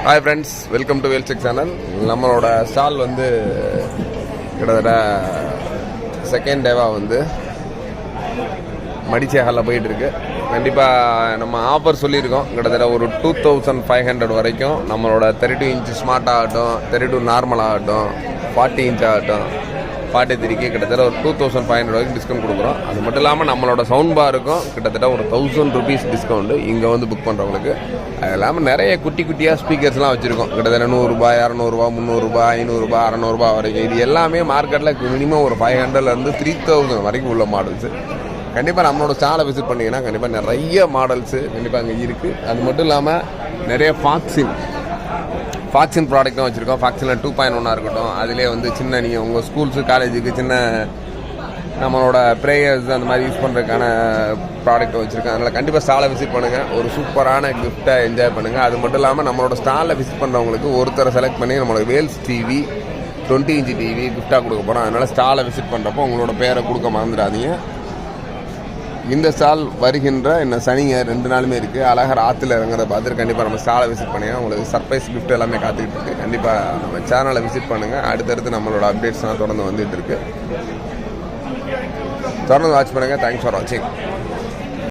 Hi friends, welcome to வேல்செக் channel. நம்மளோட stall வந்து கிட்டத்தட்ட செகண்ட் டேவாக வந்து மடிச்சேகலில் போயிட்டுருக்கு. கண்டிப்பாக நம்ம ஆஃபர் சொல்லியிருக்கோம். கிட்டத்தட்ட ஒரு 2500 வரைக்கும் நம்மளோட 32 இன்ச் ஸ்மார்ட் ஆகட்டும், 32 நார்மல் ஆகட்டும், 40 இன்ச் ஆகட்டும், 43க்கு கிட்டத்தட்ட ஒரு 2500 வரைக்கும் டிஸ்கவுண்ட் கொடுக்குறோம். அது மட்டும் இல்லாமல் நம்மளோட சவுண்ட் பாருக்கும் கிட்டத்தட்ட ஒரு 1000 rupees டிஸ்கவுண்ட்டு இங்கே வந்து புக் பண்ணுறவங்களுக்கு. அது இல்லாமல் நிறைய குட்டி குட்டியாக ஸ்பீக்கர்ஸ்லாம் வச்சுருக்கோம். கிட்டத்தட்ட 100 ரூபாய், 200 ரூபா, 300 ரூபாய், 500 ரூபாய், 600 ரூபாய் வரைக்கும். இது எல்லாமே மார்க்கெட்டில் மினிமம் ஒரு 500லேருந்து 3000 வரைக்கும் உள்ள மாடல்ஸு. கண்டிப்பாக நம்மளோட ஸ்டாலை விசிட் பண்ணிங்கன்னா கண்டிப்பாக நிறைய மாடல்ஸு கண்டிப்பாக அங்கே இருக்குது. அது மட்டும் இல்லாமல் நிறைய ஃபாக்ஸின் ப்ராடக்ட்டும் வச்சுருக்கோம். ஃபாக்ஸினில் 2.1 இருக்கட்டும், அதிலே வந்து சின்ன நீங்கள் உங்கள் ஸ்கூல்ஸு காலேஜுக்கு சின்ன நம்மளோட ப்ரேயர்ஸ் அந்த மாதிரி யூஸ் பண்ணுறதுக்கான ப்ராடக்ட்டும் வச்சுருக்கேன். அதனால் கண்டிப்பாக ஸ்டாலை விசிட் பண்ணுங்கள், ஒரு சூப்பரான கிஃப்ட்டை என்ஜாய் பண்ணுங்கள். அது மட்டும் இல்லாமல் நம்மளோட ஸ்டாலில் விசிட் பண்ணுறவங்களுக்கு ஒருத்தரை செலக்ட் பண்ணி நம்மளோட வேல்ஸ் டிவி 20 இன்ச் டிவி கிஃப்ட்டாக கொடுக்க போகிறோம். அதனால் ஸ்டாலை விசிட் பண்ணுறப்போ உங்களோட பேரை கொடுக்க மறந்துடாதீங்க. இந்த ஸ்டால் வருகின்ற இந்த சனிங்க 2 நாளுமே இருக்குது. அழகர் ஆற்றுல இறங்குறத பார்த்துட்டு கண்டிப்பாக நம்ம ஸ்டாலை விசிட் பண்ணிங்கன்னா உங்களுக்கு சர்ப்ரைஸ் கிஃப்ட் எல்லாமே காத்துக்கிட்டு இருக்குது. கண்டிப்பாக நம்ம சேனலை விசிட் பண்ணுங்கள். அடுத்தடுத்து நம்மளோட அப்டேட்ஸ்லாம் தொடர்ந்து வந்துட்டு இருக்கு. தொடர்ந்து வாட்ச் பண்ணுங்கள். தேங்க்ஸ் ஃபார் வாட்சிங்.